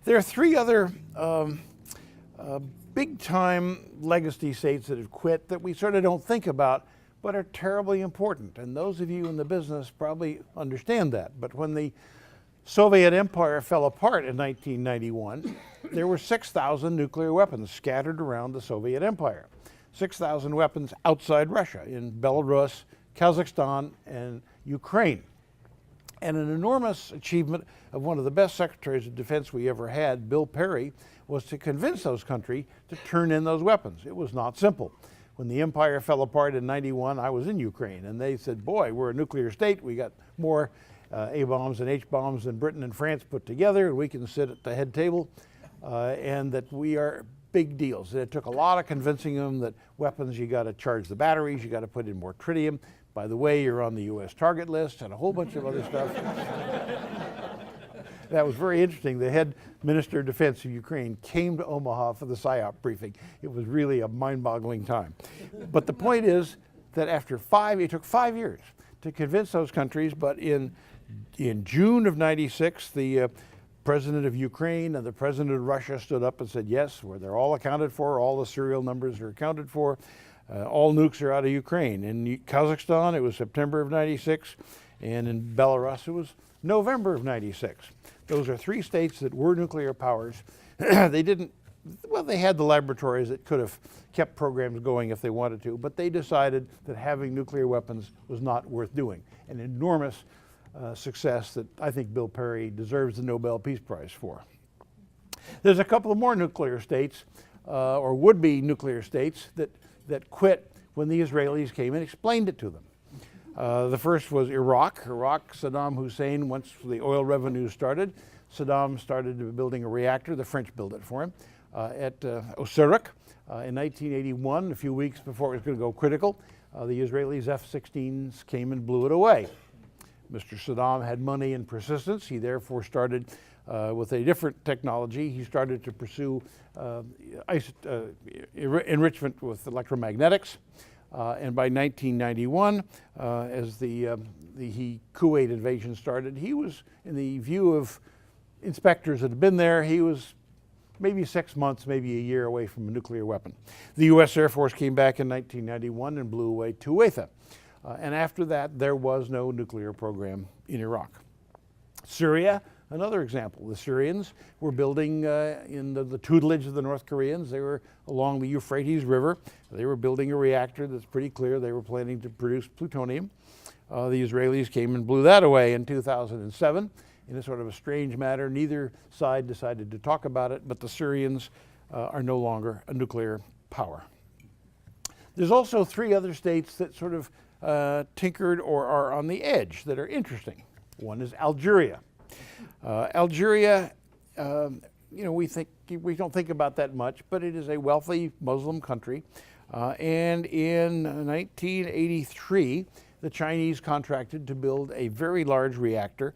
There are three other big-time legacy states that have quit that we sort of don't think about, but are terribly important. And those of you in the business probably understand that. But when the Soviet Empire fell apart in 1991, there were 6,000 nuclear weapons scattered around the Soviet Empire. 6,000 weapons outside Russia, in Belarus, Kazakhstan, and Ukraine. And an enormous achievement of one of the best secretaries of defense we ever had, Bill Perry, was to convince those countries to turn in those weapons. It was not simple. When the empire fell apart in '91, I was in Ukraine, and they said, boy, we're a nuclear state. We got more A-bombs and H-bombs than Britain and France put together, and we can sit at the head table, and that we are big deals. It took a lot of convincing them that weapons, you got to charge the batteries, you got to put in more tritium. By the way, you're on the U.S. target list, and a whole bunch of other stuff. That was very interesting. The head minister of defense of Ukraine came to Omaha for the PSYOP briefing. It was really a mind-boggling time. But the point is that it took 5 years to convince those countries, but in June of '96, the president of Ukraine and the president of Russia stood up and said, yes, they're all accounted for, all the serial numbers are accounted for, all nukes are out of Ukraine. In Kazakhstan, it was September of '96, and in Belarus, it was November of '96. Those are three states that were nuclear powers. They had the laboratories that could have kept programs going if they wanted to, but they decided that having nuclear weapons was not worth doing. An enormous success that I think Bill Perry deserves the Nobel Peace Prize for. There's a couple of more nuclear states, or would-be nuclear states, that quit when the Israelis came and explained it to them. The first was Iraq. Saddam Hussein, once the oil revenue started, Saddam started building a reactor. The French built it for him at Osirak in 1981, a few weeks before it was going to go critical. The Israelis' F-16s came and blew it away. Mr. Saddam had money and persistence. He therefore started with a different technology. He started to pursue enrichment with electromagnetics. And by 1991, as the Kuwait invasion started, he was, in the view of inspectors that had been there, he was maybe 6 months, maybe a year away from a nuclear weapon. The U.S. Air Force came back in 1991 and blew away Tuatha. And after that, there was no nuclear program in Iraq. Syria, another example. The Syrians were building in the tutelage of the North Koreans. They were along the Euphrates River. They were building a reactor that's pretty clear they were planning to produce plutonium. The Israelis came and blew that away in 2007. In a sort of a strange matter, neither side decided to talk about it, but the Syrians are no longer a nuclear power. There's also three other states that sort of tinkered or are on the edge that are interesting. One is Algeria. Algeria, we don't think about that much, but it is a wealthy Muslim country. And in 1983, the Chinese contracted to build a very large reactor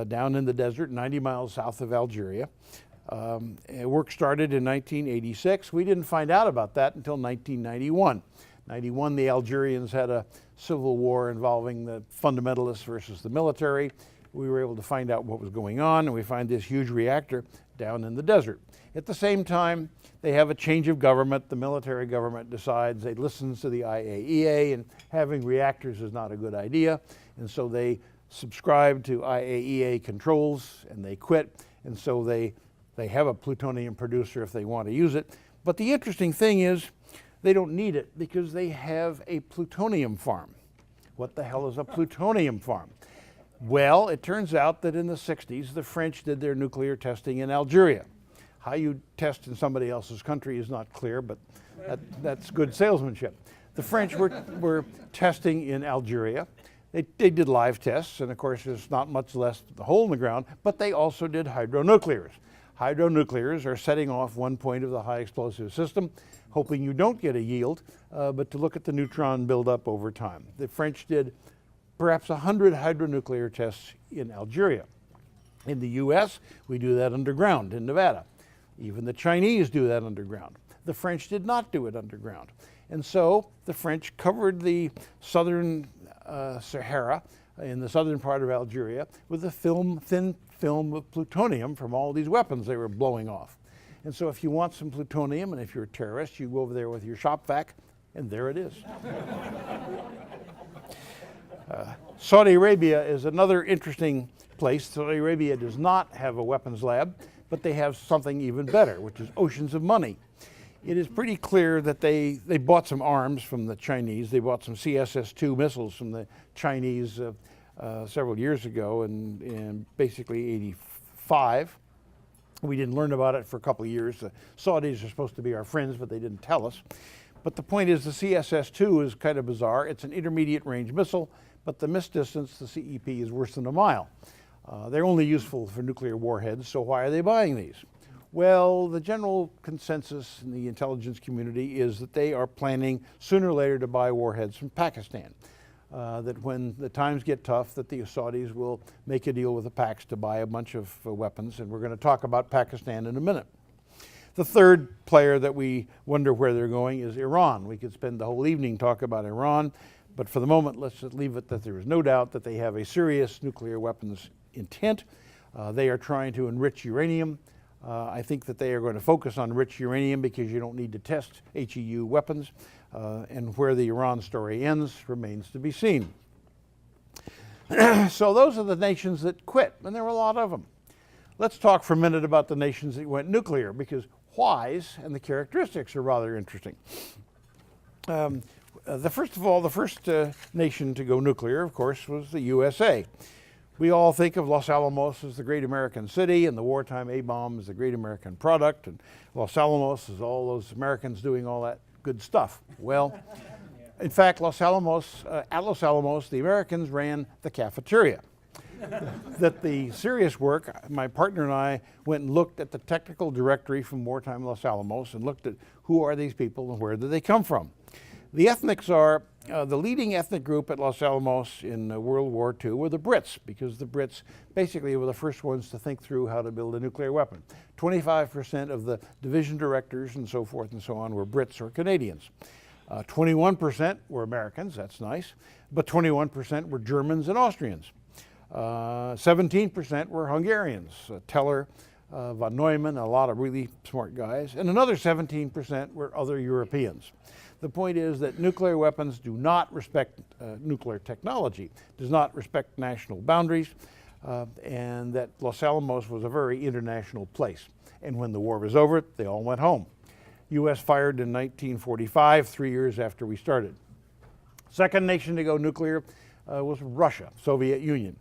down in the desert, 90 miles south of Algeria. Work started in 1986. We didn't find out about that until 1991. 91, the Algerians had a civil war involving the fundamentalists versus the military. We were able to find out what was going on, and we find this huge reactor down in the desert. At the same time, they have a change of government. The military government decides it listens to the IAEA, and having reactors is not a good idea. And so they subscribe to IAEA controls, and they quit. And so they have a plutonium producer if they want to use it. But the interesting thing is they don't need it because they have a plutonium farm. What the hell is a plutonium farm? Well, it turns out that in the 60s, the French did their nuclear testing in Algeria. How you test in somebody else's country is not clear, but that's good salesmanship. The French were testing in Algeria. They did live tests, and of course there's not much less the hole in the ground, but they also did hydronuclears. Hydronuclears are setting off one point of the high explosive system, hoping you don't get a yield, but to look at the neutron buildup over time. The French did perhaps 100 hydronuclear tests in Algeria. In the US, we do that underground in Nevada. Even the Chinese do that underground. The French did not do it underground. And so the French covered the southern Sahara in the southern part of Algeria with a thin film of plutonium from all these weapons they were blowing off. And so if you want some plutonium, and if you're a terrorist, you go over there with your shop vac, and there it is. Saudi Arabia is another interesting place. Saudi Arabia does not have a weapons lab, but they have something even better, which is oceans of money. It is pretty clear that they bought some arms from the Chinese. They bought some CSS-2 missiles from the Chinese several years ago in basically '85. We didn't learn about it for a couple of years. The Saudis are supposed to be our friends, but they didn't tell us. But the point is the CSS-2 is kind of bizarre. It's an intermediate range missile, but the miss distance, the CEP, is worse than a mile. They're only useful for nuclear warheads, so why are they buying these? Well, the general consensus in the intelligence community is that they are planning sooner or later to buy warheads from Pakistan. That when the times get tough, that the Saudis will make a deal with the Pacs to buy a bunch of weapons, and we're going to talk about Pakistan in a minute. The third player that we wonder where they're going is Iran. We could spend the whole evening talking about Iran, but for the moment, let's just leave it that there is no doubt that they have a serious nuclear weapons intent. They are trying to enrich uranium. I think that they are going to focus on rich uranium because you don't need to test HEU weapons, and where the Iran story ends remains to be seen. So those are the nations that quit, and there were a lot of them. Let's talk for a minute about the nations that went nuclear, because whys and the characteristics are rather interesting. First of all, the first nation to go nuclear, of course, was the USA. We all think of Los Alamos as the great American city, and the wartime A-bomb is the great American product, and Los Alamos is all those Americans doing all that good stuff. Well, in fact, at Los Alamos, the Americans ran the cafeteria. That the serious work, my partner and I went and looked at the technical directory from wartime Los Alamos and looked at who are these people and where do they come from. The ethnics are, the leading ethnic group at Los Alamos in World War II were the Brits, because the Brits basically were the first ones to think through how to build a nuclear weapon. 25% of the division directors and so forth and so on were Brits or Canadians. 21% were Americans, that's nice, but 21% were Germans and Austrians. 17% were Hungarians, Teller, von Neumann, a lot of really smart guys, and another 17% were other Europeans. The point is that nuclear weapons do not respect nuclear technology, does not respect national boundaries, and that Los Alamos was a very international place. And when the war was over, they all went home. U.S. fired in 1945, 3 years after we started. Second nation to go nuclear was Russia, Soviet Union.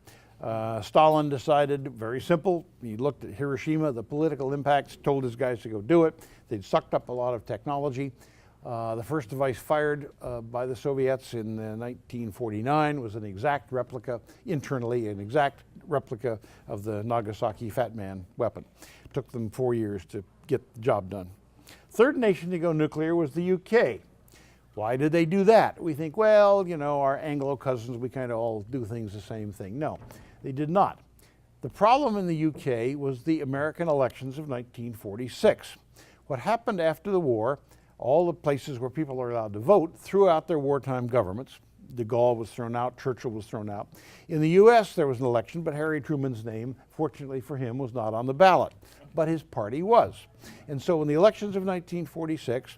Stalin decided, very simple, he looked at Hiroshima, the political impacts, told his guys to go do it. They'd sucked up a lot of technology. The first device fired by the Soviets in 1949 was an exact replica, internally, an exact replica of the Nagasaki Fat Man weapon. It took them 4 years to get the job done. Third nation to go nuclear was the UK. Why did they do that? We think, well, you know, our Anglo cousins, we kind of all do things the same thing. No, they did not. The problem in the UK was the American elections of 1946. What happened after the war, all the places where people are allowed to vote threw out their wartime governments. De Gaulle was thrown out, Churchill was thrown out. In the US, there was an election, but Harry Truman's name, fortunately for him, was not on the ballot, but his party was. And so in the elections of 1946,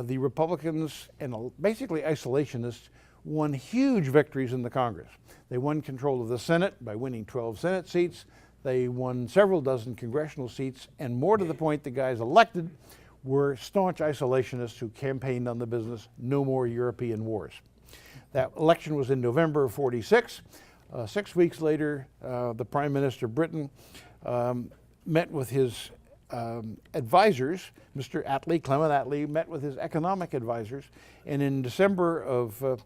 the Republicans and basically isolationists won huge victories in the Congress. They won control of the Senate by winning 12 Senate seats. They won several dozen congressional seats, and more to the point, the guys elected were staunch isolationists who campaigned on the business, no more European wars. That election was in November of '46. 6 weeks later, the Prime Minister of Britain met with his advisors, Mr. Attlee, Clement Attlee, met with his economic advisors, and in December of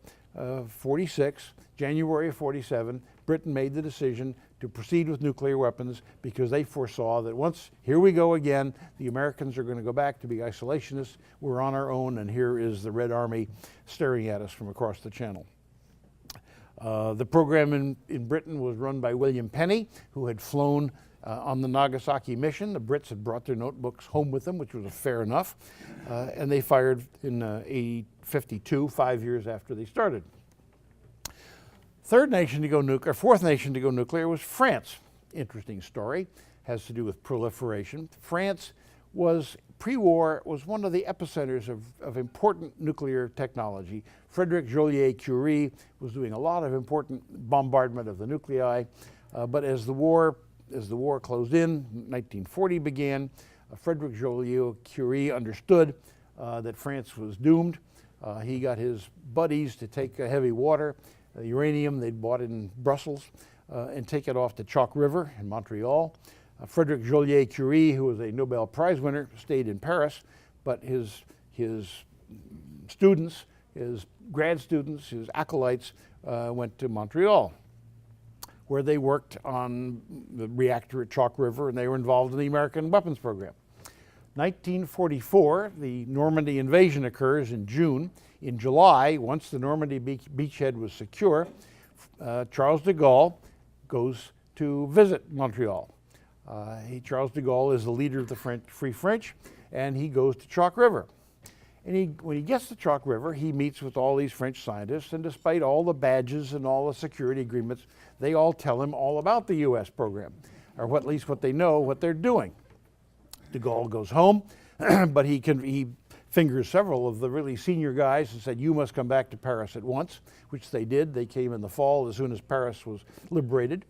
'46, January of '47, Britain made the decision to proceed with nuclear weapons because they foresaw that once, here we go again, the Americans are going to go back to be isolationists, we're on our own, and here is the Red Army staring at us from across the channel. The program in Britain was run by William Penny, who had flown on the Nagasaki mission. The Brits had brought their notebooks home with them, which was fair enough, and they fired in '52, 5 years after they started. Fourth nation to go nuclear was France. Interesting story, has to do with proliferation. France was, pre-war, was one of the epicenters of important nuclear technology. Frederick Joliot-Curie was doing a lot of important bombardment of the nuclei, but as the war closed in, 1940 began, Frederick Joliot-Curie understood that France was doomed. He got his buddies to take heavy water, uranium they'd bought in Brussels, and take it off to Chalk River in Montreal. Frederick Joliot-Curie, who was a Nobel Prize winner, stayed in Paris, but his students, his grad students, his acolytes, went to Montreal, where they worked on the reactor at Chalk River, and they were involved in the American weapons program. 1944, the Normandy invasion occurs in June. In July, once the Normandy beachhead was secure, Charles de Gaulle goes to visit Montreal. Charles de Gaulle is the leader of the Free French, and he goes to Chalk River. And when he gets to Chalk River, he meets with all these French scientists, and despite all the badges and all the security agreements, they all tell him all about the U.S. program, or at least what they know, what they're doing. De Gaulle goes home, but he fingers several of the really senior guys and said, "You must come back to Paris at once," which they did. They came in the fall as soon as Paris was liberated.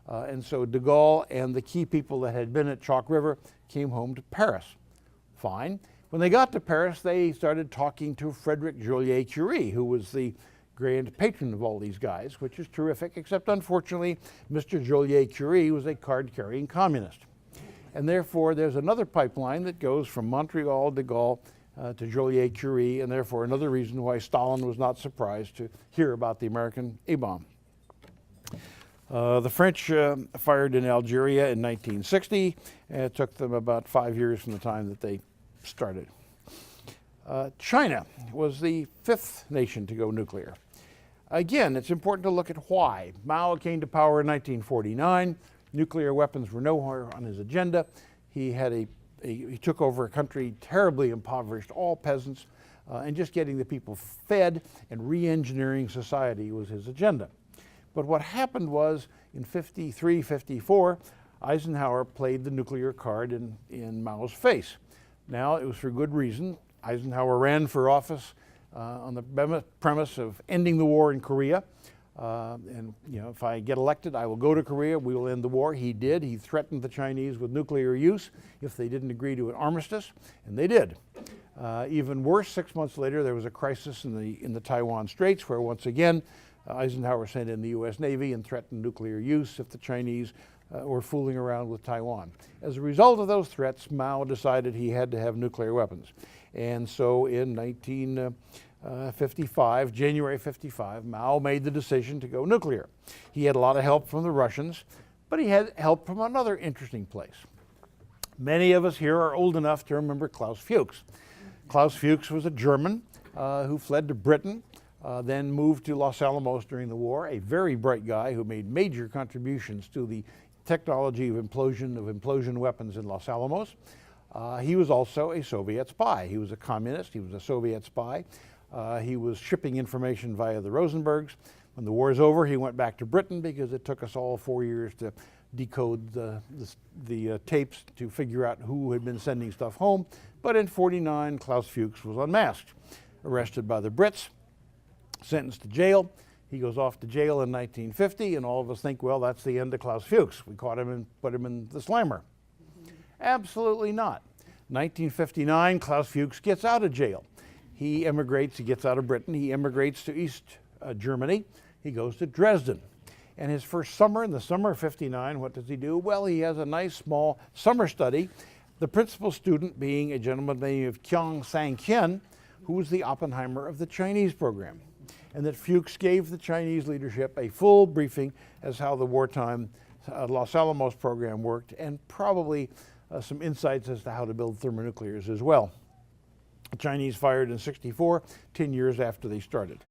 And so de Gaulle and the key people that had been at Chalk River came home to Paris. Fine. When they got to Paris, they started talking to Frederick Joliot-Curie, who was the grand patron of all these guys, which is terrific, except unfortunately, Mr. Joliot-Curie was a card-carrying communist. And therefore, there's another pipeline that goes from Montreal de Gaulle to Joliet-Curie, and therefore another reason why Stalin was not surprised to hear about the American A-bomb. The French fired in Algeria in 1960, and it took them about 5 years from the time that they started. China was the fifth nation to go nuclear. Again, it's important to look at why. Mao came to power in 1949. Nuclear weapons were nowhere on his agenda. He took over a country terribly impoverished, all peasants, and just getting the people fed and re-engineering society was his agenda. But what happened was, in 53, 54, Eisenhower played the nuclear card in Mao's face. Now, it was for good reason. Eisenhower ran for office on the premise of ending the war in Korea. And if I get elected, I will go to Korea, we will end the war. He did. He threatened the Chinese with nuclear use if they didn't agree to an armistice, and they did. Even worse, 6 months later, there was a crisis in the Taiwan Straits, where once again, Eisenhower sent in the U.S. Navy and threatened nuclear use if the Chinese were fooling around with Taiwan. As a result of those threats, Mao decided he had to have nuclear weapons. And so in 1955, January 55, Mao made the decision to go nuclear. He had a lot of help from the Russians, but he had help from another interesting place. Many of us here are old enough to remember Klaus Fuchs. Klaus Fuchs was a German who fled to Britain, then moved to Los Alamos during the war, a very bright guy who made major contributions to the technology of implosion weapons in Los Alamos. He was also a Soviet spy. He was a communist. He was a Soviet spy. He was shipping information via the Rosenbergs. When the war is over, he went back to Britain because it took us all 4 years to decode the tapes to figure out who had been sending stuff home. But in 49, Klaus Fuchs was unmasked, arrested by the Brits, sentenced to jail. He goes off to jail in 1950, and all of us think, well, that's the end of Klaus Fuchs. We caught him and put him in the slammer. Absolutely not. 1959, Klaus Fuchs gets out of jail. He emigrates, he gets out of Britain, he emigrates to East Germany. He goes to Dresden. And his first summer, in the summer of 59, what does he do? Well, he has a nice small summer study, the principal student being a gentleman named Chiang Sang-Kien, who was the Oppenheimer of the Chinese program. And that Fuchs gave the Chinese leadership a full briefing as how the wartime Los Alamos program worked, and probably some insights as to how to build thermonuclears as well. The Chinese fired in '64, 10 years after they started.